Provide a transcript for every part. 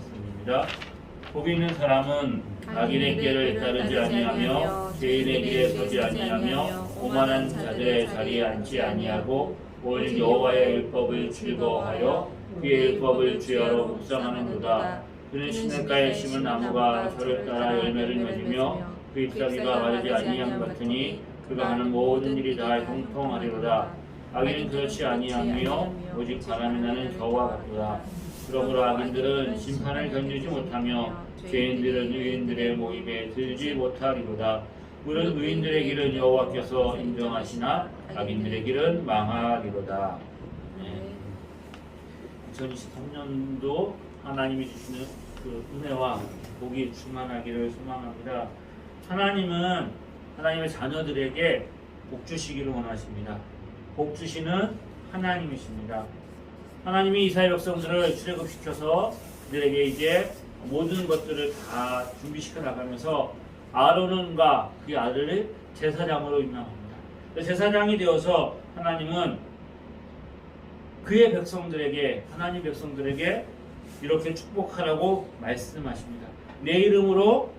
말씀입니다. 복 있는 사람은 악인의 길을 따르지 아니하며 죄인의 길에 서지 아니하며 오만한 자들의 자리에 앉지 아니하고 오직 여호와의 율법을 즐거워하여 그의 율법을 주야로 묵상하는도다. 그는 시냇가에 심은 나무가 저를 따라 열매를 맺으며 그 잎사귀가 마르지 아니함 같으니 그가 하는 모든 일이 다 형통하리로다. 악인은 그렇지 아니하며 오직 바람이 나는 겨와 같도다. 그러므로 악인들은 심판을 견디지 못하며 죄인들은 의인들의 모임에 들지 못하리로다. 물은 의인들의 길은 여호와께서 인정하시나 악인들의 길은 망하리로다. 2023년도 하나님이 주시는 그 은혜와 복이 충만하기를 소망합니다. 하나님은 하나님의 자녀들에게 복 주시기를 원하십니다. 복 주시는 하나님이십니다. 하나님이 이스라엘 백성들을 출애굽시켜서 그들에게 이제 모든 것들을 다 준비시켜 나가면서 아론과 그의 아들을 제사장으로 임명합니다. 제사장이 되어서 하나님은 그의 백성들에게, 하나님 백성들에게 이렇게 축복하라고 말씀하십니다. 내 이름으로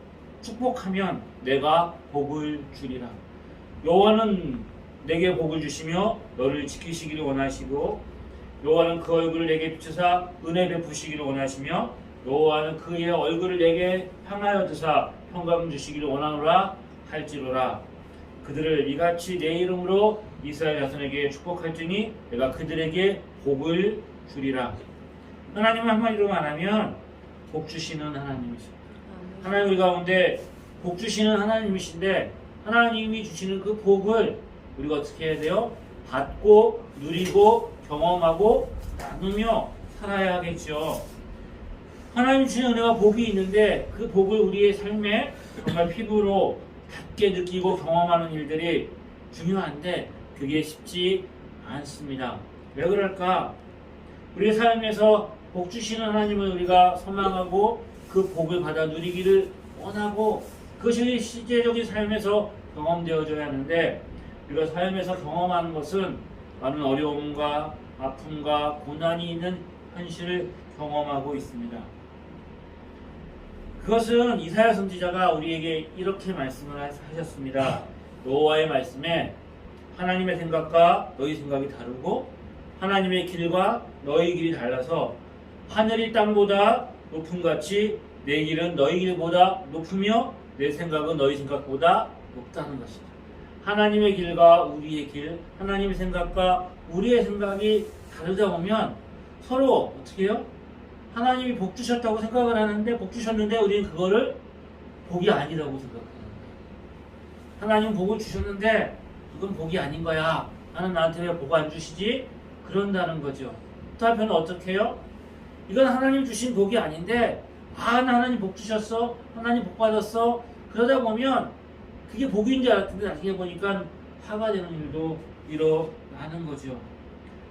축복하면 내가 복을 주리라. 여호와는 내게 복을 주시며 너를 지키시기를 원하시고 여호와는 그 얼굴을 내게 비추사 은혜 베푸시기를 원하시며 여호와는 그의 얼굴을 내게 향하여 드사 평강 주시기를 원하노라 할지로라. 그들을 이같이 내 이름으로 이스라엘 자손에게 축복할지니 내가 그들에게 복을 주리라. 하나님은 한마디로 말하면 복 주시는 하나님이십니다. 하나님 우리 가운데 복 주시는 하나님이신데 하나님이 주시는 그 복을 우리가 어떻게 해야 돼요? 받고 누리고 경험하고 나누며 살아야 하겠죠. 하나님 주신 은혜와 복이 있는데 그 복을 우리의 삶에 정말 피부로 닿게 느끼고 경험하는 일들이 중요한데 그게 쉽지 않습니다. 왜 그럴까? 우리의 삶에서 복 주시는 하나님을 우리가 소망하고 그 복을 받아 누리기를 원하고 그것이 실제적인 삶에서 경험되어져야 하는데 우리가 삶에서 경험하는 것은 많은 어려움과 아픔과 고난이 있는 현실을 경험하고 있습니다. 그것은 이사야 선지자가 우리에게 이렇게 말씀을 하셨습니다. 여호와의 말씀에 하나님의 생각과 너희 생각이 다르고 하나님의 길과 너희 길이 달라서 하늘이 땅보다 높음같이 내 길은 너희 길보다 높으며 내 생각은 너희 생각보다 높다는 것입니다. 하나님의 길과 우리의 길, 하나님의 생각과 우리의 생각이 다르다 보면 서로 어떻게 해요? 하나님이 복 주셨다고 생각을 하는데 복 주셨는데 우리는 그거를 복이 아니라고 생각하는 거예요. 하나님 복을 주셨는데 이건 복이 아닌 거야. 나는 나한테 왜 복 안 주시지? 그런다는 거죠. 또 한편은 어떻게 해요? 이건 하나님 주신 복이 아닌데 나 하나님 복 주셨어. 하나님 복 받았어. 그러다 보면 그게 복인 줄 알았는데 나중에 보니까 화가 되는 일도 일어나는 거죠.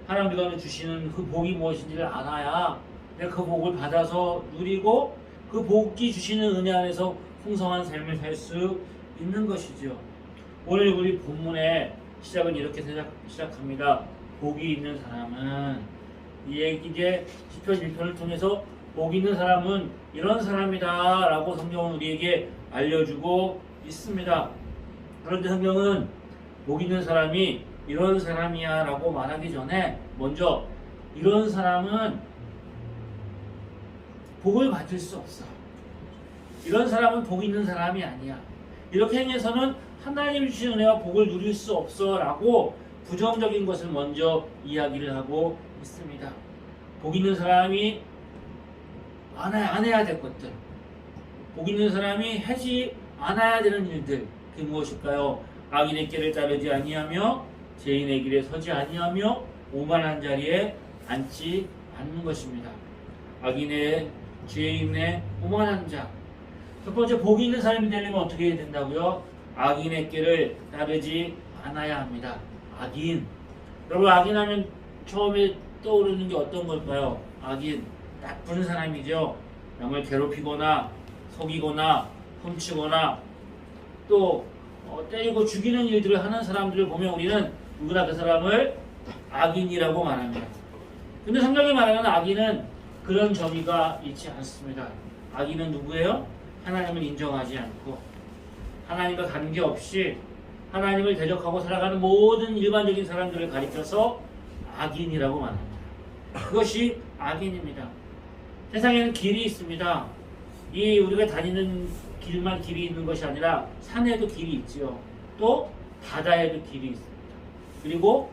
하나님이 주시는 그 복이 무엇인지를 알아야 내가 그 복을 받아서 누리고 그 복이 주시는 은혜 안에서 풍성한 삶을 살 수 있는 것이죠. 오늘 우리 본문의 시작은 이렇게 시작합니다. 복이 있는 사람은 이제 시편 1편을 통해서 복 있는 사람은 이런 사람이다 라고 성경은 우리에게 알려주고 있습니다. 그런데 성경은 복 있는 사람이 이런 사람이야 라고 말하기 전에 먼저 이런 사람은 복을 받을 수 없어. 이런 사람은 복 있는 사람이 아니야. 이렇게 행해서는 하나님이 주신 은혜와 복을 누릴 수 없어 라고 부정적인 것을 먼저 이야기를 하고 있습니다. 복 있는 사람이 안 해야 될 것들, 복 있는 사람이 하지 않아야 되는 일들, 그게 무엇일까요? 악인의 길을 따르지 아니하며 죄인의 길에 서지 아니하며 오만한 자리에 앉지 않는 것입니다. 악인의, 죄인의, 오만한 자. 첫 번째, 복이 있는 사람이 되려면 어떻게 해야 된다고요? 악인의 길을 따르지 않아야 합니다. 악인. 여러분, 악인하면 처음에 떠오르는 게 어떤 걸까요? 악인, 나쁜 사람이죠. 남을 괴롭히거나 속이거나 훔치거나 또 때리고 죽이는 일들을 하는 사람들을 보면 우리는 누구나 그 사람을 악인이라고 말합니다. 근데 성경이 말하는 악인은 그런 정의가 있지 않습니다. 악인은 누구예요? 하나님을 인정하지 않고 하나님과 관계없이 하나님을 대적하고 살아가는 모든 일반적인 사람들을 가리켜서 악인이라고 말합니다. 그것이 악인입니다. 세상에는 길이 있습니다. 이 우리가 다니는 길만 길이 있는 것이 아니라 산에도 길이 있지요. 또 바다에도 길이 있습니다. 그리고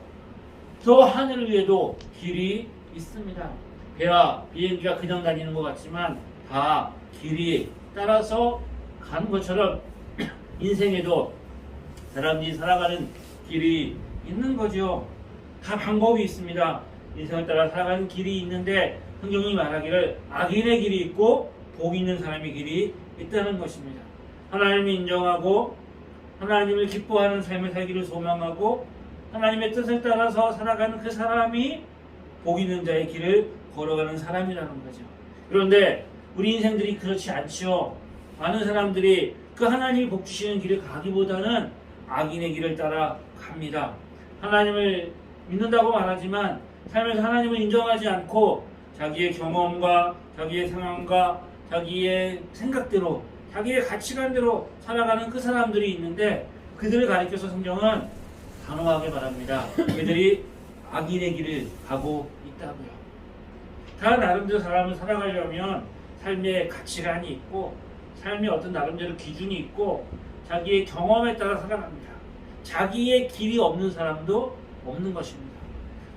저 하늘 위에도 길이 있습니다. 배와 비행기가 그냥 다니는 것 같지만 다 길이 따라서 가는 것처럼 인생에도 사람들이 살아가는 길이 있는 거죠. 다 방법이 있습니다. 인생을 따라 살아가는 길이 있는데 성경이 말하기를 악인의 길이 있고 복 있는 사람의 길이 있다는 것입니다. 하나님을 인정하고 하나님을 기뻐하는 삶을 살기를 소망하고 하나님의 뜻을 따라서 살아가는 그 사람이 복 있는 자의 길을 걸어가는 사람이라는 거죠. 그런데 우리 인생들이 그렇지 않죠. 많은 사람들이 그 하나님이 복 주시는 길을 가기보다는 악인의 길을 따라 갑니다. 하나님을 믿는다고 말하지만 삶에서 하나님을 인정하지 않고 자기의 경험과 자기의 상황과 자기의 생각대로 자기의 가치관대로 살아가는 그 사람들이 있는데 그들을 가리켜서 성경은 단호하게 말합니다. 그들이 악인의 길을 가고 있다고요. 다 나름대로 사람을 살아가려면 삶의 가치관이 있고 삶의 어떤 나름대로 기준이 있고 자기의 경험에 따라 살아갑니다. 자기의 길이 없는 사람도 없는 것입니다.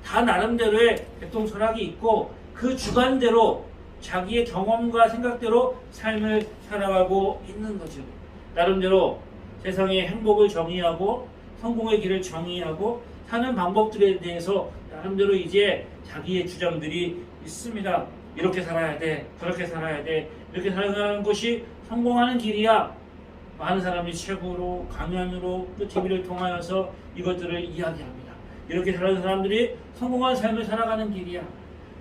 다 나름대로의 백동철학이 있고 그 주관대로 자기의 경험과 생각대로 삶을 살아가고 있는 거죠. 나름대로 세상의 행복을 정의하고 성공의 길을 정의하고 사는 방법들에 대해서 나름대로 이제 자기의 주장들이 있습니다. 이렇게 살아야 돼, 저렇게 살아야 돼, 이렇게 살아가는 것이 성공하는 길이야. 많은 사람들이 책으로, 강연으로, 또 TV를 통하여서 이것들을 이야기합니다. 이렇게 사는 사람들이 성공한 삶을 살아가는 길이야.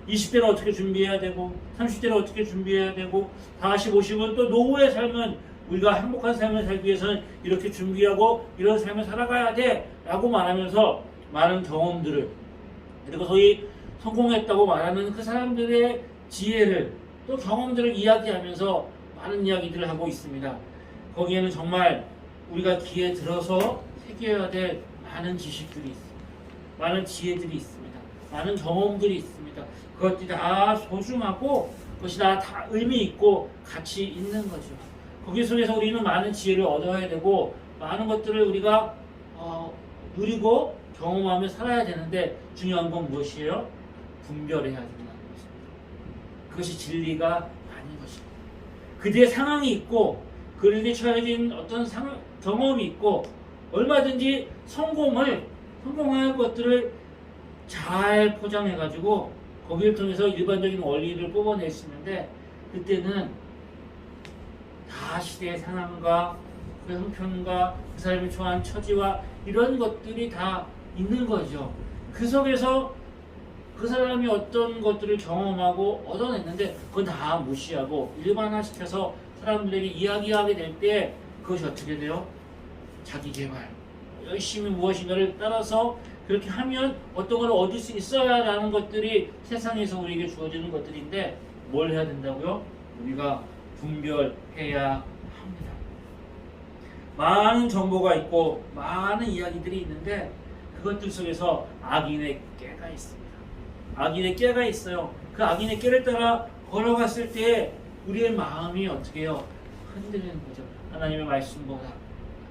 20대는 어떻게 준비해야 되고 30대는 어떻게 준비해야 되고 40, 50은 또 노후의 삶은 우리가 행복한 삶을 살기 위해서는 이렇게 준비하고 이런 삶을 살아가야 돼 라고 말하면서 많은 경험들을 그리고 소위 성공했다고 말하는 그 사람들의 지혜를 또 경험들을 이야기하면서 많은 이야기들을 하고 있습니다. 거기에는 정말 우리가 귀에 들어서 새겨야 될 많은 지식들이 있습니다. 많은 지혜들이 있습니다. 많은 경험들이 있습니다. 그것들이 다 소중하고 그것이 다 의미 있고 가치 있는 거죠. 거기 속에서 우리는 많은 지혜를 얻어야 되고 많은 것들을 우리가 누리고 경험하며 살아야 되는데 중요한 건 무엇이에요? 분별해야 된다는 것입니다. 그것이 진리가 아닌 것입니다. 그들의 상황이 있고 그들이 처해진 어떤 경험이 있고 얼마든지 성공할 것들을 잘 포장해가지고 거기를 통해서 일반적인 원리를 뽑아낼 수 있는데 그때는 다 시대의 상황과 그 형편과 그 사람이 처한 처지와 이런 것들이 다 있는 거죠. 그 속에서 그 사람이 어떤 것들을 경험하고 얻어냈는데 그건 다 무시하고 일반화시켜서 사람들에게 이야기하게 될 때 그것이 어떻게 돼요? 자기 개발, 열심히 무엇인가를 따라서 그렇게 하면 어떤 걸 얻을 수 있어야 라는 것들이 세상에서 우리에게 주어지는 것들인데 뭘 해야 된다고요? 우리가 분별해야 합니다. 많은 정보가 있고 많은 이야기들이 있는데 그것들 속에서 악인의 깨가 있습니다. 악인의 깨가 있어요. 그 악인의 깨를 따라 걸어갔을 때 우리의 마음이 어떻게 해요? 흔들리는 거죠. 하나님의 말씀보다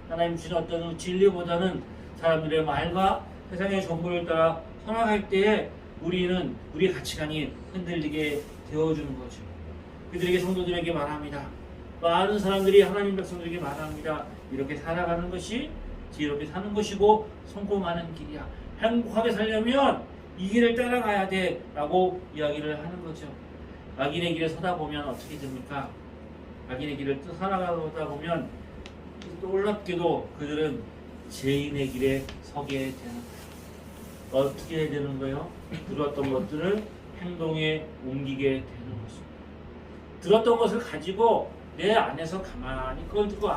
하나님 주신 어떤 진리보다는 사람들의 말과 세상의 정보를 따라 살아갈 때에 우리의 가치관이 흔들리게 되어주는 거죠. 그들에게 성도들에게 말합니다. 많은 사람들이 하나님 백성들에게 말합니다. 이렇게 살아가는 것이 지혜롭게 사는 것이고 성공하는 길이야. 행복하게 살려면 이 길을 따라가야 돼 라고 이야기를 하는 거죠. 악인의 길에 서다 보면 어떻게 됩니까? 악인의 길을 살아가다 보면 놀랍게도 그들은 죄인의 길에 서게 되는 거예요. 어떻게 해야 되는 거예요? 들었던 것들을 행동에 옮기게 되는 것입니다. 들었던 것을 가지고 내 안에서 가만히 그걸 듣고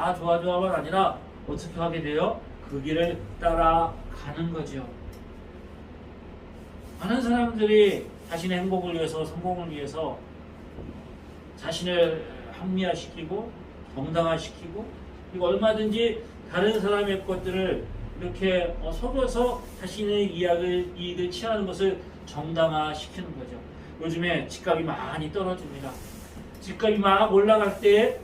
좋아만 아니라 어떻게 하게 돼요? 그 길을 따라가는 거죠. 많은 사람들이 자신의 행복을 위해서 성공을 위해서 자신을 합리화시키고 정당화시키고, 그리고 얼마든지 다른 사람의 것들을 이렇게 속여서 자신의 이익을 취하는 것을 정당화시키는 거죠. 요즘에 집값이 많이 떨어집니다. 집값이 막 올라갈 때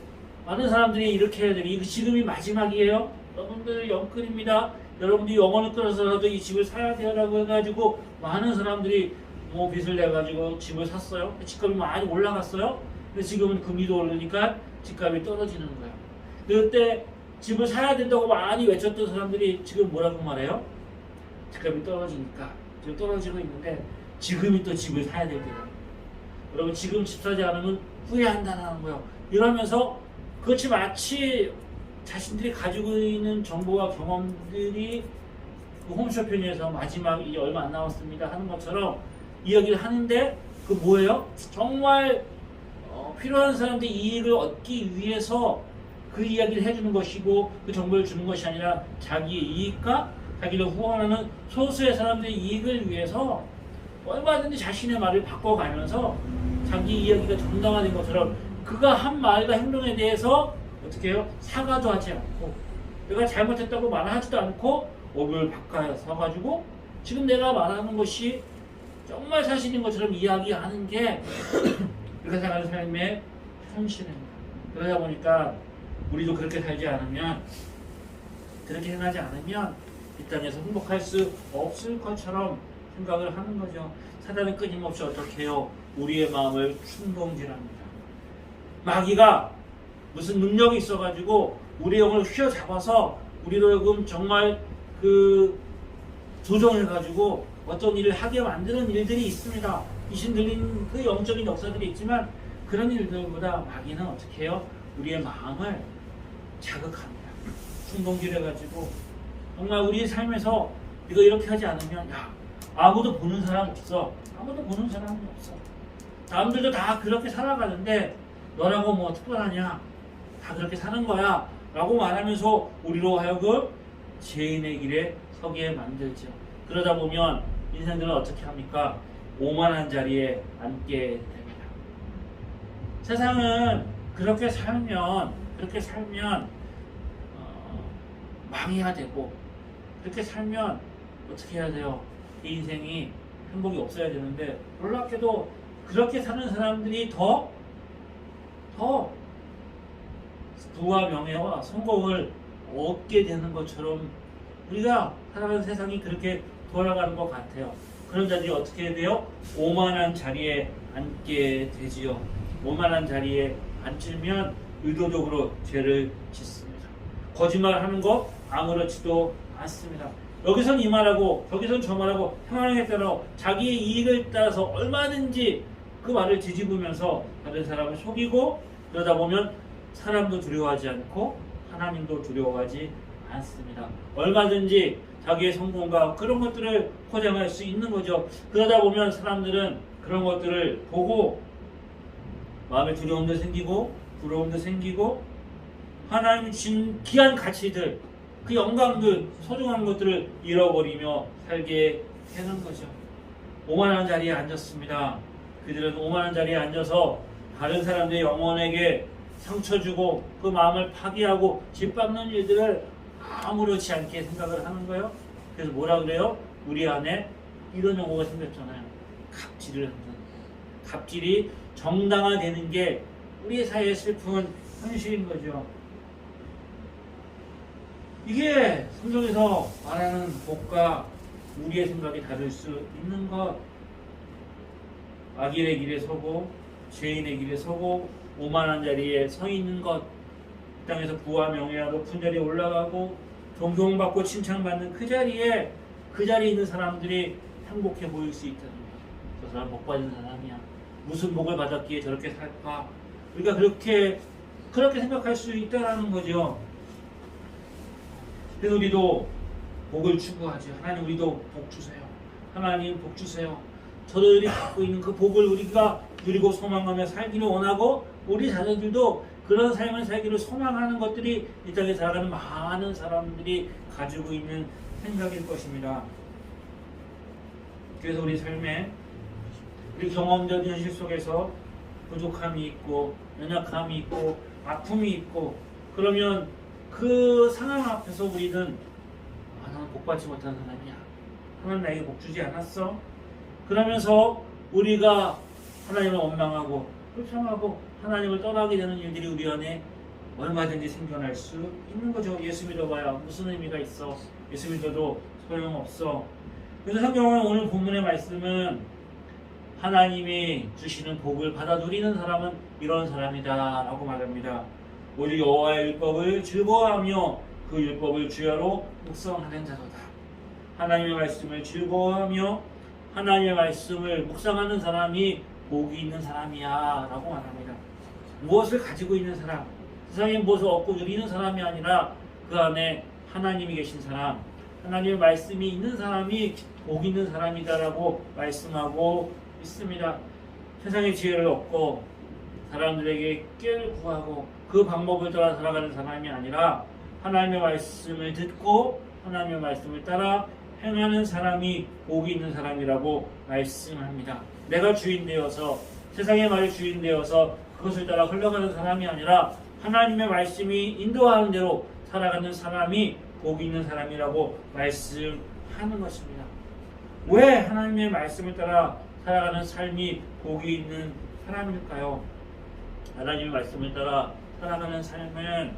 많은 사람들이 이렇게 해야 돼요. 이거 지금이 마지막이에요. 여러분들 영끌입니다. 여러분들이 영혼을 끌어서라도 이 집을 사야 돼요라고 해가지고 많은 사람들이 빚을 내가지고 집을 샀어요. 집값이 많이 올라갔어요. 근데 지금은 금리도 오르니까 집값이 떨어지는 거예요. 그때 집을 사야 된다고 많이 외쳤던 사람들이 지금 뭐라고 말해요? 집값이 떨어지니까 지금 떨어지고 있는데 지금이 또 집을 사야 될 때예요. 여러분 지금 집 사지 않으면 후회한다는 거예요. 이러면서 그렇지 마치 자신들이 가지고 있는 정보와 경험들이 그 홈쇼핑에서 마지막 이제 얼마 안 남았습니다 하는 것처럼 이야기를 하는데 그 뭐예요? 정말 필요한 사람들이 이익을 얻기 위해서 그 이야기를 해주는 것이고 그 정보를 주는 것이 아니라 자기의 이익과 자기를 후원하는 소수의 사람들의 이익을 위해서 얼마든지 자신의 말을 바꿔가면서 자기 이야기가 정당화된 것처럼 그가 한 말과 행동에 대해서 어떻게 해요? 사과도 하지 않고 내가 잘못했다고 말하지도 않고 오를 바꿔서 가지고 지금 내가 말하는 것이 정말 사실인 것처럼 이야기하는 게 그렇게 살아가는 삶의 현실입니다. 그러다 보니까 우리도 그렇게 살지 않으면, 그렇게 행하지 않으면 이 땅에서 행복할 수 없을 것처럼 생각을 하는 거죠. 사단은 끊임없이 어떻게 해요? 우리의 마음을 충동질합니다. 마귀가 무슨 능력이 있어가지고 우리 영을 휘어잡아서 우리로 하여금 정말 그 조정해가지고 어떤 일을 하게 만드는 일들이 있습니다. 귀신 들린 그 영적인 역사들이 있지만 그런 일들보다 마귀는 어떻게 해요? 우리의 마음을 자극합니다. 충동질해가지고 정말 우리 삶에서 이거 이렇게 하지 않으면 아무도 보는 사람 없어. 아무도 보는 사람이 없어. 남들도 다 그렇게 살아가는데 너라고 뭐 특별하냐? 다 그렇게 사는 거야 라고 말하면서 우리로 하여금 죄인의 길에 서게 만들죠. 그러다 보면 인생들은 어떻게 합니까? 오만한 자리에 앉게 됩니다. 세상은 그렇게 살면 망해야 되고, 그렇게 살면 어떻게 해야 돼요? 이 인생이 행복이 없어야 되는데 놀랍게도 그렇게 사는 사람들이 더 부와 명예와 성공을 얻게 되는 것처럼 우리가 살아가는 세상이 그렇게 돌아가는 것 같아요. 그런 자들이 어떻게 해야 돼요? 오만한 자리에 앉게 되지요. 오만한 자리에 앉으면 의도적으로 죄를 짓습니다. 거짓말하는 거 아무렇지도 않습니다. 여기선 이 말하고 저기선 저 말하고 상황에 따라 자기의 이익을 따라서 얼마든지 그 말을 뒤집으면서 다른 사람을 속이고, 그러다 보면 사람도 두려워하지 않고 하나님도 두려워하지 않습니다. 얼마든지 자기의 성공과 그런 것들을 포장할 수 있는 거죠. 그러다 보면 사람들은 그런 것들을 보고 마음에 두려움도 생기고 부러움도 생기고 하나님이 주신 귀한 가치들, 그 영광들, 소중한 것들을 잃어버리며 살게 되는 거죠. 오만한 자리에 앉았습니다. 그들은 오만한 자리에 앉아서 다른 사람들의 영혼에게 상처 주고 그 마음을 파괴하고 짓밟는 일들을 아무렇지 않게 생각을 하는 거예요. 그래서 뭐라 그래요? 우리 안에 이런 용어가 생겼잖아요. 갑질을 한다는 거예요. 갑질이 정당화되는 게 우리 사회의 슬픈 현실인 거죠. 이게 성경에서 말하는 복과 우리의 생각이 다를 수 있는 것. 악인의 길에 서고 죄인의 길에 서고 오만한 자리에 서 있는 것, 이 땅에서 부와 명예와 높은 자리에 올라가고 존경받고 칭찬받는 그 자리에 있는 사람들이 행복해 보일 수 있다는 거예요. 저 사람 복 받은 사람이야. 무슨 복을 받았기에 저렇게 살까? 우리가 그렇게 생각할 수 있다는 거죠. 그래서 우리도 복을 추구하죠. 하나님 우리도 복 주세요. 하나님 복 주세요. 저들이 갖고 있는 그 복을 우리가 누리고 소망하며 살기를 원하고, 우리 자녀들도 그런 삶을 살기를 소망하는 것들이 이 땅에 살아가는 많은 사람들이 가지고 있는 생각일 것입니다. 그래서 우리 삶에 우리 경험된 현실 속에서 부족함이 있고 연약함이 있고 아픔이 있고 그러면 그 상황 앞에서 우리는 나는 복받지 못한 사람이야. 하나님 나에게 복 주지 않았어? 그러면서 우리가 하나님을 원망하고 불평하고 하나님을 떠나게 되는 일들이 우리 안에 얼마든지 생겨날 수 있는 거죠. 예수 믿어봐야 무슨 의미가 있어? 예수 믿어도 소용없어. 그래서 성경은 오늘 본문의 말씀은 하나님이 주시는 복을 받아 누리는 사람은 이런 사람이다 라고 말합니다. 오직 여호와의 율법을 즐거워하며 그 율법을 주야로 묵상하는 자도다. 하나님의 말씀을 즐거워하며 하나님의 말씀을 묵상하는 사람이 복이 있는 사람이야 라고 말합니다. 무엇을 가지고 있는 사람, 세상에 무엇을 얻고 누리는 사람이 아니라 그 안에 하나님이 계신 사람, 하나님의 말씀이 있는 사람이 복 있는 사람이다라고 말씀하고 있습니다. 세상의 지혜를 얻고 사람들에게 깨를 구하고 그 방법을 따라 살아가는 사람이 아니라 하나님의 말씀을 듣고 하나님의 말씀을 따라 행하는 사람이 복이 있는 사람이라고 말씀합니다. 내가 주인 되어서 세상의 말이 주인 되어서 그것을 따라 흘러가는 사람이 아니라 하나님의 말씀이 인도하는 대로 살아가는 사람이 복이 있는 사람이라고 말씀하는 것입니다. 왜 하나님의 말씀을 따라 살아가는 삶이 복이 있는 사람일까요? 하나님의 말씀을 따라 살아가는 삶은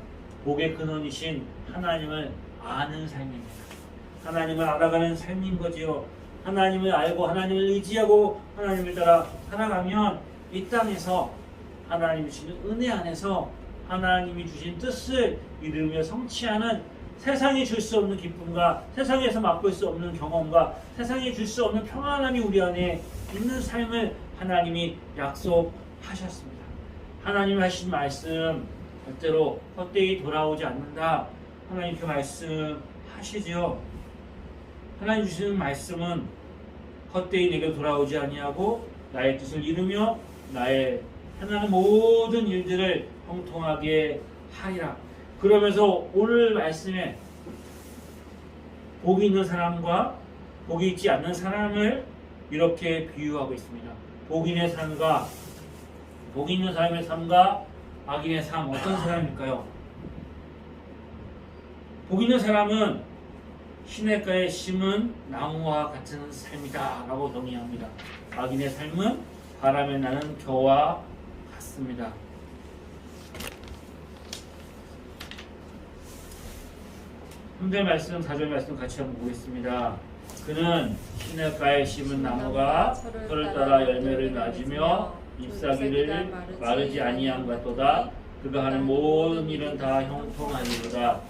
복의 근원이신 하나님을 아는 삶입니다. 하나님을 알아가는 삶인 거지요. 하나님을 알고 하나님을 의지하고 하나님을 따라 살아가면 이 땅에서 하나님이 주신 은혜 안에서 하나님이 주신 뜻을 이루며 성취하는 세상이 줄 수 없는 기쁨과 세상에서 맛볼 수 없는 경험과 세상이 줄 수 없는 평안함이 우리 안에 있는 삶을 하나님이 약속하셨습니다. 하나님이 하신 말씀 절대로 헛되이 돌아오지 않는다. 하나님 그 말씀 하시죠. 하나님 주시는 말씀은 헛되이 내게 돌아오지 아니하고 나의 뜻을 이루며 나의 행하는 모든 일들을 형통하게 하리라. 그러면서 오늘 말씀에 복이 있는 사람과 복이 있지 않는 사람을 이렇게 비유하고 있습니다. 복인의 삶과 복이 있는 사람의 삶과 악인의 삶, 어떤 사람일까요? 복이 있는 사람은 시냇가에 심은 나무와 같은 삶이다 라고 정의합니다. 악인의 삶은 바람에 나는 겨와 같습니다. 3절 말씀, 4절 말씀 같이 한번 보겠습니다. 그는 시냇가에 심은 나무가 철을 따라 열매를 맺으며 잎사귀를 마르지 아니함 같도다. 그가 하는 모든 일은 다 형통하리로다.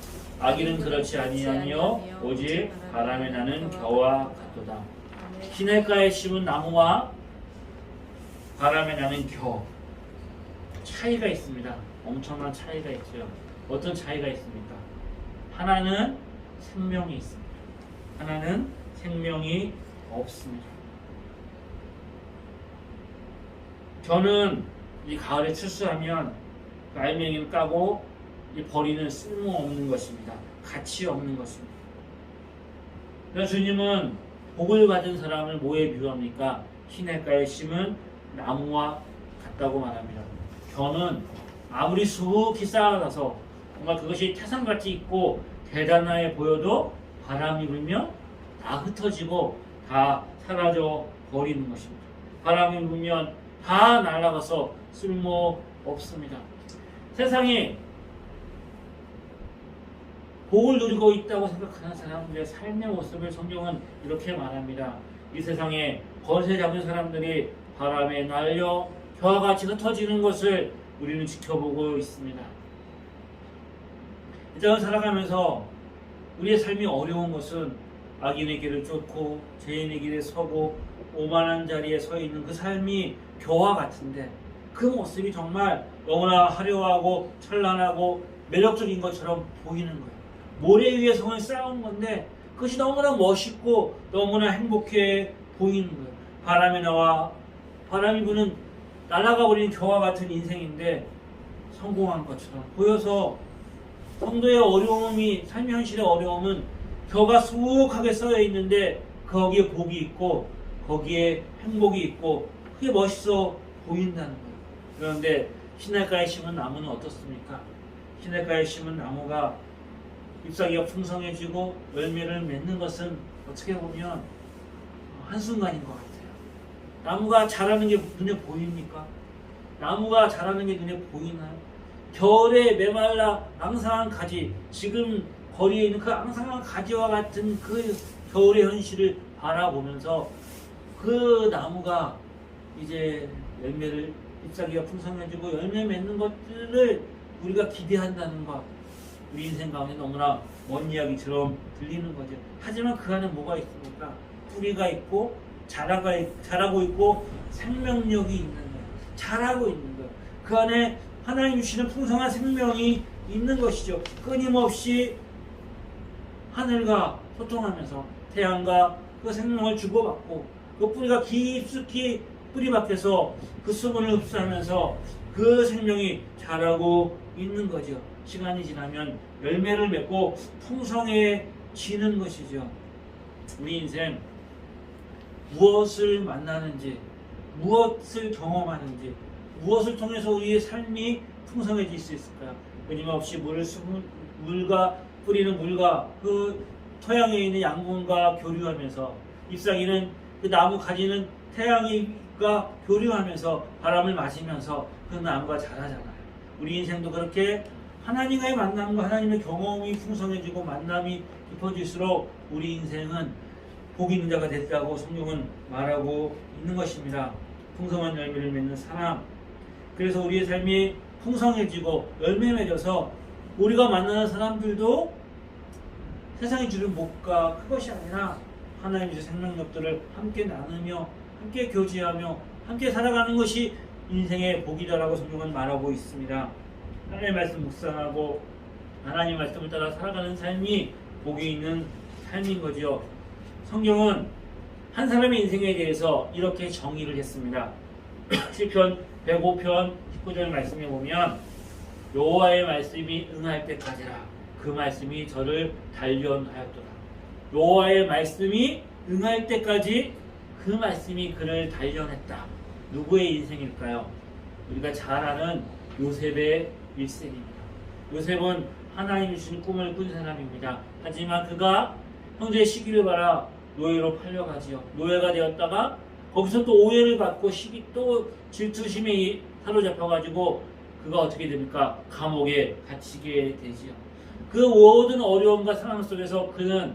악인은 그렇지 아니하며 오직 바람에 나는 겨와 같도다. 시냇가에 심은 나무와 바람에 나는 겨, 차이가 있습니다. 엄청난 차이가 있죠. 어떤 차이가 있습니까? 하나는 생명이 있습니다. 하나는 생명이 없습니다. 저는 이 가을에 출수하면 알맹이를 까고 이 버리는 쓸모없는 것입니다. 가치 없는 것입니다. 그래서 주님은 복을 받은 사람을 뭐에 비유합니까? 시냇가에 심은 나무와 같다고 말합니다. 겨는 아무리 수북히 쌓아놔서 정말 그것이 태산같이 있고 대단하게 보여도 바람이 불면 다 흩어지고 다 사라져 버리는 것입니다. 바람이 불면 다 날아가서 쓸모 없습니다. 세상에 복을 누리고 있다고 생각하는 사람들의 삶의 모습을 성경은 이렇게 말합니다. 이 세상에 거세 잡은 사람들이 바람에 날려 겨와 같이 흩어지는 것을 우리는 지켜보고 있습니다. 이 땅을 살아가면서 우리의 삶이 어려운 것은 악인의 길을 쫓고 죄인의 길에 서고 오만한 자리에 서 있는 그 삶이 겨와 같은데 그 모습이 정말 너무나 화려하고 찬란하고 매력적인 것처럼 보이는 거예요. 모래 위에 성을 쌓은 건데 그것이 너무나 멋있고 너무나 행복해 보이는 거예요. 바람에 나와 바람이 부는 날아가 버리는 겨와 같은 인생인데 성공한 것처럼 보여서 성도의 어려움이 삶의 현실의 어려움은 겨가 수북하게 쌓여 있는데 거기에 복이 있고 거기에 행복이 있고 그게 멋있어 보인다는 거예요. 그런데 시냇가에 심은 나무는 어떻습니까? 시냇가에 심은 나무가 잎사귀가 풍성해지고 열매를 맺는 것은 어떻게 보면 한순간인 것 같아요. 나무가 자라는 게 눈에 보입니까? 나무가 자라는 게 눈에 보이나요? 겨울에 메말라 앙상한 가지, 지금 거리에 있는 그 앙상한 가지와 같은 그 겨울의 현실을 바라보면서 그 나무가 이제 열매를, 잎사귀가 풍성해지고 열매 맺는 것들을 우리가 기대한다는 것, 우리 인생 가운데 너무나 먼 이야기처럼 들리는 거죠. 하지만 그 안에 뭐가 있습니까? 뿌리가 있고 자라고 있고 생명력이 있는 거예요. 자라고 있는 거예요. 그 안에 하나님 주시는 풍성한 생명이 있는 것이죠. 끊임없이 하늘과 소통하면서 태양과 그 생명을 주고받고 그 뿌리가 깊숙이 뿌리밭에서 그 수분을 흡수하면서 그 생명이 자라고 있는 거죠. 시간이 지나면 열매를 맺고 풍성해지는 것이죠. 우리 인생 무엇을 만나는지, 무엇을 경험하는지, 무엇을 통해서 우리의 삶이 풍성해질 수 있을까요? 끊임없이 물과 뿌리는 물과 그 토양에 있는 양분과 교류하면서, 잎사귀는 그 나무 가지는 태양과 교류하면서 바람을 맞으면서 그 나무가 자라잖아요. 우리 인생도 그렇게 하나님과의 만남과 하나님의 경험이 풍성해지고 만남이 깊어질수록 우리 인생은 복 있는 자가 됐다고 성경은 말하고 있는 것입니다. 풍성한 열매를 맺는 사람. 그래서 우리의 삶이 풍성해지고 열매 맺어서 우리가 만나는 사람들도 세상이 주는 복과 그것이 아니라 하나님의 생명력들을 함께 나누며 함께 교제하며 함께 살아가는 것이 인생의 복이다라고 성경은 말하고 있습니다. 하나님의 말씀 묵상하고 하나님의 말씀을 따라 살아가는 삶이 복이 있는 삶인 거죠. 성경은 한 사람의 인생에 대해서 이렇게 정의를 했습니다. 시편 105편 19절 말씀에 보면 여호와의 말씀이 응할 때까지라 그 말씀이 저를 단련하였도다. 여호와의 말씀이 응할 때까지 그 말씀이 그를 단련했다. 누구의 인생일까요? 우리가 잘 아는 요셉의 일생입니다. 요셉은 하나님이 주신 꿈을 꾼 사람입니다. 하지만 그가 형제의 시기를 바라 노예로 팔려가지요. 노예가 되었다가 거기서 또 오해를 받고 또 질투심에 사로잡혀가지고 그가 어떻게 됩니까? 감옥에 갇히게 되지요. 그 모든 어려움과 상황 속에서 그는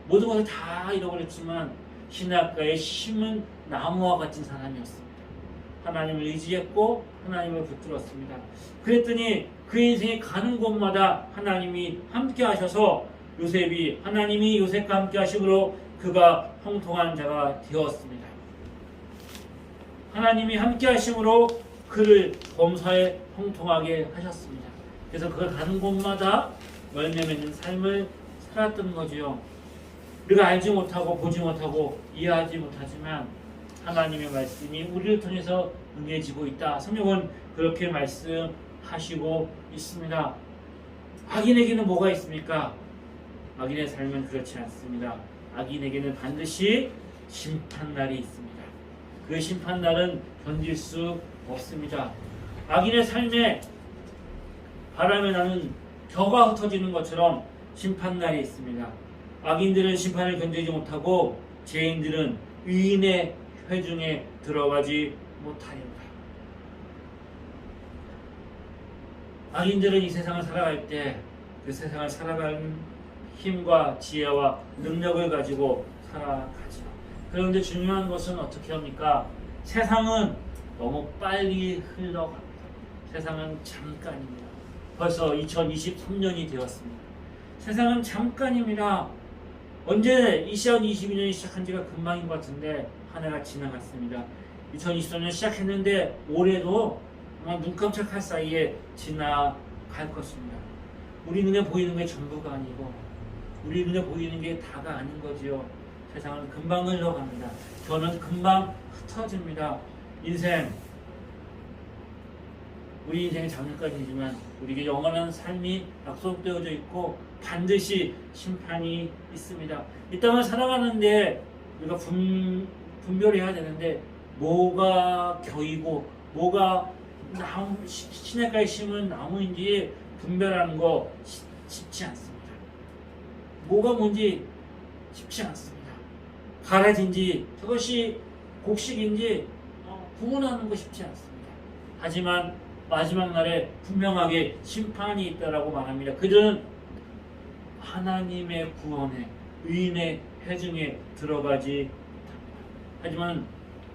모든 것을 다 잃어버렸지만 시냇가에 심은 나무와 같은 사람이었습니다. 하나님을 의지했고 하나님을 붙들었습니다. 그랬더니 그 인생이 가는 곳마다 하나님이 함께 하셔서 하나님이 요셉과 함께 하심으로 그가 형통한 자가 되었습니다. 하나님이 함께 하심으로 그를 범사에 형통하게 하셨습니다. 그래서 그가 가는 곳마다 열매 맺는 삶을 살았던 거지요. 우리가 알지 못하고 보지 못하고 이해하지 못하지만 하나님의 말씀이 우리를 통해서 응해지고 있다. 성경은 그렇게 말씀하시고 있습니다. 악인에게는 뭐가 있습니까? 악인의 삶은 그렇지 않습니다. 악인에게는 반드시 심판날이 있습니다. 그 심판날은 견딜 수 없습니다. 악인의 삶에 바람에 나는 겨가 흩어지는 것처럼 심판날이 있습니다. 악인들은 심판을 견디지 못하고 죄인들은 의인의 회중에 들어가지 못하리라. 악인들은 이 세상을 살아갈 때 그 세상을 살아가는 힘과 지혜와 능력을 가지고 살아가죠. 그런데 중요한 것은 어떻게 합니까? 세상은 너무 빨리 흘러갑니다. 세상은 잠깐입니다. 벌써 2023년이 되었습니다. 세상은 잠깐입니다. 언제 2022년이 시작한 지가 금방인 것 같은데 한 해가 지나갔습니다. 2023년 시작했는데 올해도 아마 눈 깜짝할 사이에 지나갈 것입니다. 우리 눈에 보이는 게 전부가 아니고 우리 눈에 보이는 게 다가 아닌 거지요. 세상은 금방 흘러갑니다. 저는 금방 흩어집니다. 우리 인생이 잠깐이지만 우리에게 영원한 삶이 약속되어져 있고 반드시 심판이 있습니다. 이 땅을 살아가는데 우리가 분별해야 되는데 뭐가 격이고 뭐가 시냇가에 심은 나무인지 분별하는 거 쉽지 않습니다. 뭐가 뭔지 쉽지 않습니다. 가라지인지 저것이 곡식인지 구분하는 거 쉽지 않습니다. 하지만 마지막 날에 분명하게 심판이 있다라고 말합니다. 그들은 하나님의 구원에 의인의 회중에 들어가지 못합니다. 하지만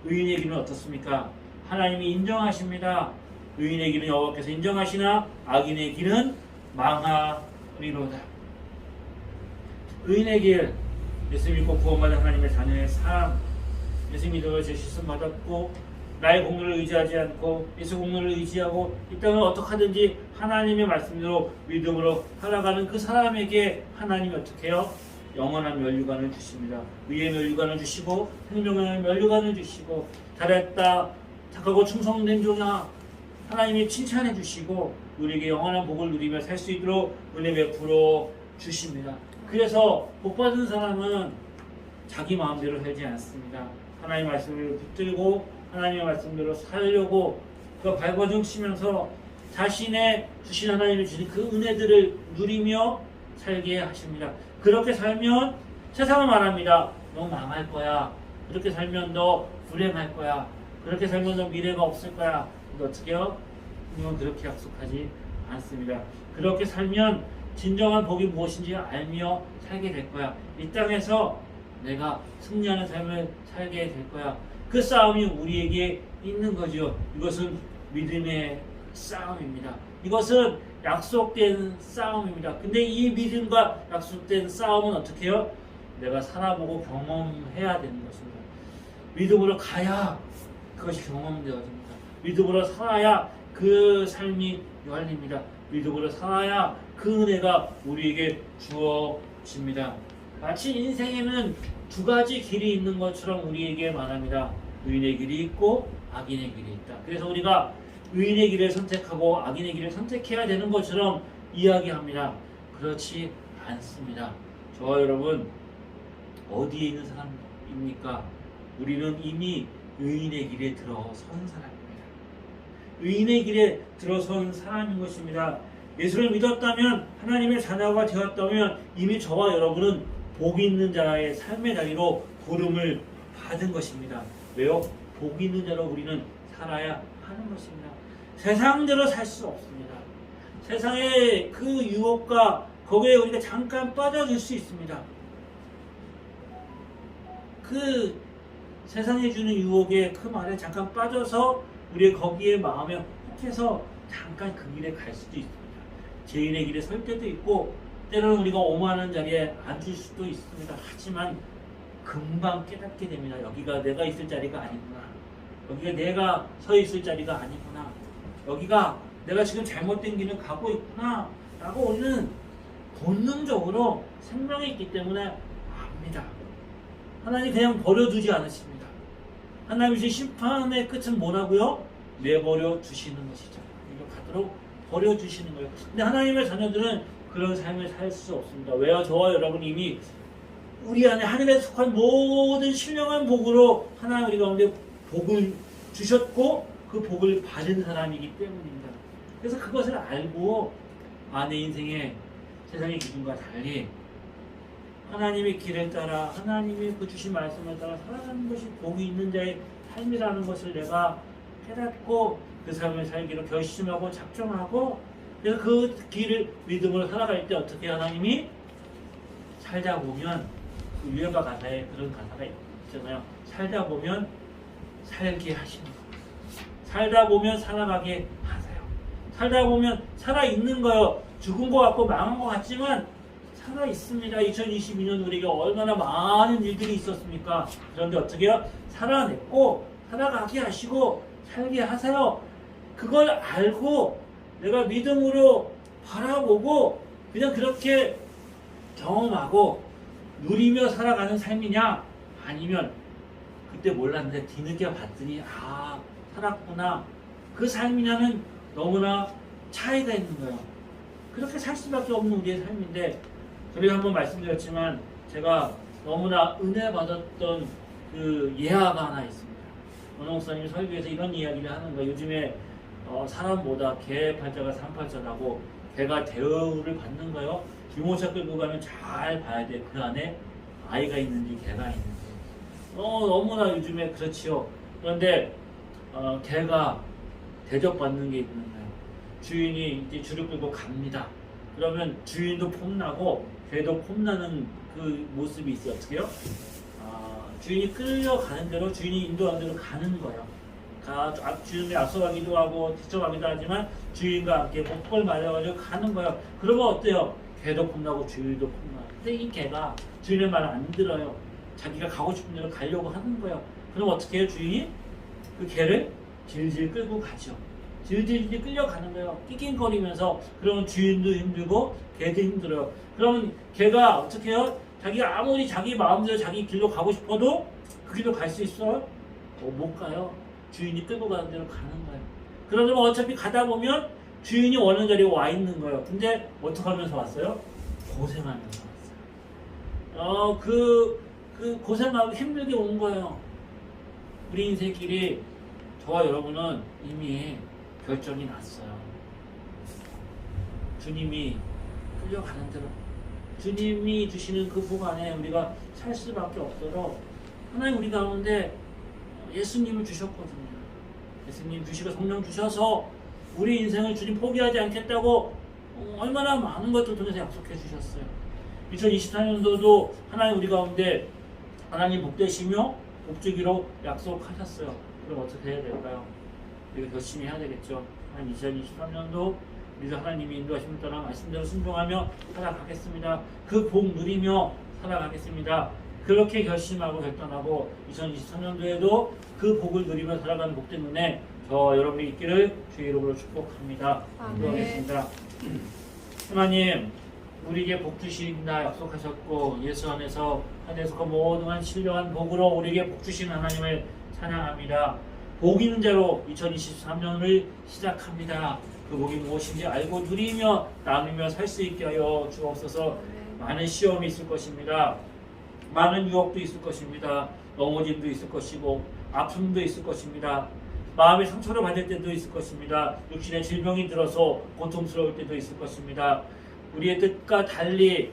의인의 길은 어떻습니까? 하나님이 인정하십니다. 의인의 길은 여호와께서 인정하시나 악인의 길은 망하리로다. 의인의 길, 예수 믿고 구원받은 하나님의 자녀의 삶, 예수 믿음으로 죄 씻음 받았고 나의 공로를 의지하지 않고 예수 공로를 의지하고 이 땅을 어떻게 하든지 하나님의 말씀대로 믿음으로 살아가는 그 사람에게 하나님이 어떻게 해요? 영원한 면류관을 주십니다. 의의 면류관을 주시고 생명의 면류관을 주시고 잘했다 착하고 충성된 종아 하나님이 칭찬해 주시고 우리에게 영원한 복을 누리며 살 수 있도록 은혜 베풀어 주십니다. 그래서 복받은 사람은 자기 마음대로 살지 않습니다. 하나님의 말씀을 붙들고 하나님의 말씀대로 살려고 그 발버둥 치면서 자신의 주신 하나님이 주신 그 은혜들을 누리며 살게 하십니다. 그렇게 살면 세상은 말합니다. 너 망할 거야. 그렇게 살면 너 불행할 거야. 그렇게 살면 너 미래가 없을 거야. 근데 어떻게 해요? 하나님은 그렇게 약속하지 않습니다. 그렇게 살면 진정한 복이 무엇인지 알며 살게 될 거야. 이 땅에서 내가 승리하는 삶을 살게 될 거야. 그 싸움이 우리에게 있는 거죠. 이것은 믿음의 싸움입니다. 이것은 약속된 싸움입니다. 근데 이 믿음과 약속된 싸움은 어떻게 해요? 내가 살아보고 경험해야 되는 것입니다. 믿음으로 가야 그것이 경험되어집니다. 믿음으로 살아야 그 삶이 열립니다. 믿음으로 살아야 그 은혜가 우리에게 주어집니다. 마치 인생에는 두 가지 길이 있는 것처럼 우리에게 말합니다. 의인의 길이 있고 악인의 길이 있다. 그래서 우리가 의인의 길을 선택하고 악인의 길을 선택해야 되는 것처럼 이야기합니다. 그렇지 않습니다. 저와 여러분 어디에 있는 사람입니까? 우리는 이미 의인의 길에 들어선 사람입니다. 의인의 길에 들어선 사람인 것입니다. 예수를 믿었다면 하나님의 자녀가 되었다면 이미 저와 여러분은 복 있는 자의 삶의 자리로 부름을 받은 것입니다. 왜요? 복 있는 자로 우리는 살아야 하는 것입니다. 세상대로 살 수 없습니다. 세상의 그 유혹과 거기에 우리가 잠깐 빠져들 수 있습니다. 그 세상이 주는 유혹에 그 말에 잠깐 빠져서 우리의 거기에 마음에 혹해서 잠깐 그 길에 갈 수도 있습니다. 죄인의 길에 설 때도 있고 때로는 우리가 오만한 자리에 앉을 수도 있습니다. 하지만 금방 깨닫게 됩니다. 여기가 내가 있을 자리가 아니구나. 여기가 내가 서 있을 자리가 아니구나. 여기가 내가 지금 잘못된 길을 가고 있구나 라고 우리는 본능적으로 생명이 있기 때문에 압니다. 하나님 그냥 버려두지 않으십니다. 하나님이 주신 심판의 끝은 뭐라고요? 내버려 두시는 것이죠. 이거 가도록 버려주시는 거예요. 근데 하나님의 자녀들은 그런 삶을 살 수 없습니다. 왜요? 저와 여러분 이미 우리 안에 하늘에 속한 모든 신령한 복으로 하나님 우리 가운데 복을 주셨고 그 복을 받은 사람이기 때문입니다. 그래서 그것을 알고 내 인생에 세상의 기준과 달리 하나님의 길을 따라 하나님이 그 주신 말씀을 따라 살아가는 것이 복이 있는 자의 삶이라는 것을 내가 깨닫고 그 삶을 살기로 결심하고 작정하고 그래서 그 길을 믿음으로 살아갈 때 어떻게 하나님이 살다 보면 그 유행가 가사에 그런 가사가 있잖아요. 살다 보면 살게 하시는 거예요. 살다 보면 살아가게 하세요. 살다 보면 살아있는 거예요. 죽은 것 같고 망한 것 같지만 살아있습니다. 2022년 우리에게 얼마나 많은 일들이 있었습니까? 그런데 어떻게 해요? 살아냈고 살아가게 하시고 살게 하세요. 그걸 알고 내가 믿음으로 바라보고 그냥 그렇게 경험하고 누리며 살아가는 삶이냐? 아니면 그때 몰랐는데 뒤늦게 봤더니 살았구나. 그 삶이냐는 너무나 차이가 있는 거예요. 그렇게 살 수밖에 없는 우리의 삶인데 그리고 한번 말씀드렸지만 제가 너무나 은혜 받았던 그 예화가 하나 있습니다. 원호 목사님이 설교에서 이런 이야기를 하는 거예요. 요즘에 사람보다 개 팔자가 상팔자라고 개가 대우를 받는 거예요. 유모차 끌고 가면 잘 봐야 돼. 그 안에 아이가 있는지 개가 있는지. 너무나 요즘에 그렇지요. 그런데 개가 대접받는 게 있는 거예요. 주인이 이제 줄을 끌고 갑니다. 그러면 주인도 폼나고 개도 폼나는 그 모습이 있어요. 어떻게 해요? 주인이 끌려가는 대로 주인이 인도하는 대로 가는 거예요. 주인이 앞서가기도 하고 뒤쳐가기도 하지만 주인과 함께 목걸 말려가지고 가는 거예요. 그러면 어때요? 개도 폼나고 주인도 폼나고. 근데 이 개가 주인의 말을 안 들어요. 자기가 가고 싶은 대로 가려고 하는 거예요. 그럼 어떻게 해요? 주인이 그 개를 질질 끌고 가죠. 질질 끌려가는 거예요. 낑낑거리면서. 그러면 주인도 힘들고 개도 힘들어요. 그러면 개가 어떻게 해요? 자기가 아무리 자기 마음대로 자기 길로 가고 싶어도 그 길로 갈 수 있어요? 못 가요. 주인이 끌고 가는 대로 가는 거예요. 그러면 어차피 가다 보면 주인이 원하는 자리에 와 있는 거예요. 근데 어떻게 하면서 왔어요? 고생하면서 왔어요. 그 고생하고 힘들게 온 거예요. 우리 인생 길이 저와 여러분은 이미 결정이 났어요. 주님이 끌려가는 대로 주님이 주시는 그 복 안에 우리가 살 수밖에 없어서 하나님 우리 가운데 예수님을 주셨거든요. 예수님 주시고 성령 주셔서 우리 인생을 주님 포기하지 않겠다고 얼마나 많은 것들 통해서 약속해 주셨어요. 2024년도도 하나님 우리 가운데 하나님 복되시며 복주기로 약속하셨어요. 그럼 어떻게 해야 될까요? 우리가 열심히 해야 되겠죠. 하나님 2023년도 우리가 하나님이 인도하심을 따라 말씀대로 순종하며 살아가겠습니다. 그 복 누리며 살아가겠습니다. 그렇게 결심하고 결단하고 2023년도에도 그 복을 누리며 살아가는 복 때문에 저 여러분이 있기를 주의 이름으로 축복합니다. 기도하겠습니다. 하나님 우리에게 복 주신다 약속하셨고 예수 안에서 그 모든 신령한 복으로 우리에게 복 주신 하나님을 찬양합니다. 복 있는 자로 2023년을 시작합니다. 그 복이 무엇인지 알고 누리며 나누며 살 수 있게 하여 주옵소서. 많은 시험이 있을 것입니다. 많은 유혹도 있을 것입니다. 넘어짐도 있을 것이고 아픔도 있을 것입니다. 마음의 상처를 받을 때도 있을 것입니다. 육신의 질병이 들어서 고통스러울 때도 있을 것입니다. 우리의 뜻과 달리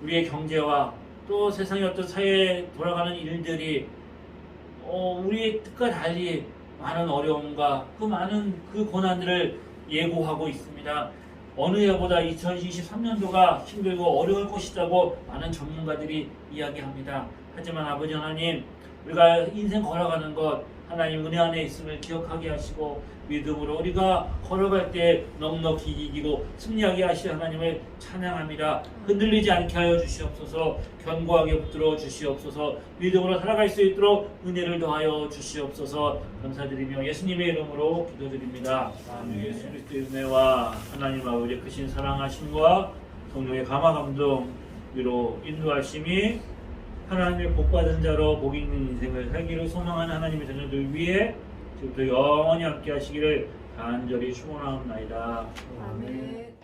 우리의 경제와 또 세상의 어떤 사회에 돌아가는 일들이 우리의 뜻과 달리 많은 어려움과 그 많은 그 고난들을 예고하고 있습니다. 어느 해보다 2023년도가 힘들고 어려울 것이라고 많은 전문가들이 이야기합니다. 하지만 아버지 하나님, 우리가 인생 걸어가는 것 하나님 은혜 안에 있음을 기억하게 하시고 믿음으로 우리가 걸어갈 때 넉넉히 이기고 승리하게 하실 하나님을 찬양합니다. 흔들리지 않게 하여 주시옵소서. 견고하게 붙들어 주시옵소서. 믿음으로 살아갈 수 있도록 은혜를 더하여 주시옵소서. 감사드리며 예수님의 이름으로 기도드립니다. 아멘. 예수 그리스도의 은혜와 하나님 아버지의 크신 사랑하심과 성령의 감화 감동 위로 인도하심이 하나님의 복받은 자로 복 있는 인생을 살기를 소망하는 하나님의 자녀들 위해 지금부터 영원히 함께 하시기를 간절히 축원하옵나이다. 아멘.